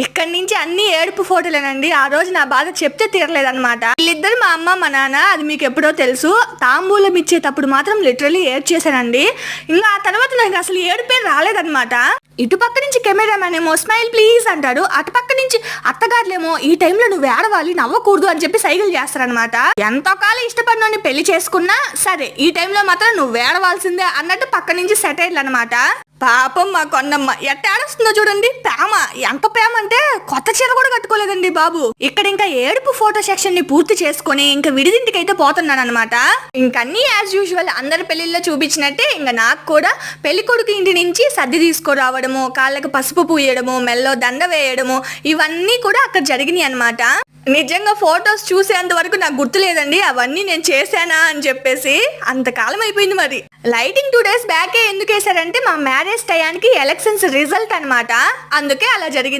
ఇక్కడి నుంచి అన్ని ఏడుపు ఫోటోలేనండి. ఆ రోజు నా బాధ చెప్తే తీరలేదన్నమాట. వీళ్ళిద్దరు మా అమ్మ మా నాన్న, అది మీకు ఎప్పుడో తెలుసు. తాంబూలం ఇచ్చేటప్పుడు మాత్రం లిటరలీ ఏడ్చేశానండి. ఇంకా ఆ తర్వాత నాకు అసలు ఏడుపే రాలేదన్నమాట. ఇటుపక్క నుంచి కెమెరామెన్ ఏమో స్మైల్ ప్లీజ్ అంటాడు, అటుపక్క నుంచి అత్తగారులేమో ఈ టైంలో నువ్వు ఏడవాలి నవ్వకూడదు అని చెప్పి సైకిల్ చేస్తారనమాట. ఎంతో కాలం ఇష్టపడినోని పెళ్లి చేసుకున్నా సరే ఈ టైంలో మాత్రం నువ్వు ఏడవాల్సిందే అన్నట్టు పక్క నుంచి సెటైర్లు అనమాట. పాపం మా కొండమ్మ ఎట్టాడొస్తుందో చూడండి. ప్రేమ ఎంత ప్రేమ అంటే కొత్త చీర కూడా కట్టుకోలేదండి బాబు. ఇక్కడ ఇంకా ఏడుపు ఫోటో సెక్షన్ ని పూర్తి చేసుకుని ఇంకా విడిదింటికి అయితే పోతున్నాను అనమాట. ఇంకన్నీ యాజ్ యూజువల్ అందరి పెళ్లిల్లో చూపించినట్టే ఇంకా నాకు కూడా పెళ్లి కొడుకు ఇంటి నుంచి సర్ది తీసుకురావడము, కాళ్ళకు పసుపు పూయడము, మెల్లో దండ వేయడము, ఇవన్నీ కూడా అక్కడ జరిగినాయి అనమాట. నిజంగా ఫొటోస్ చూసేంత వరకు నాకు గుర్తులేదండి అవన్నీ నేను చేశానా అని చెప్పేసి. అంతకాలం అయిపోయింది. మరి లైటింగ్ 2 days బ్యాకే ఎందుకు వేసారంటే మా మ్యారేజ్ టయానికి ఎలక్షన్స్ రిజల్ట్ అనమాట, అందుకే అలా జరిగింది.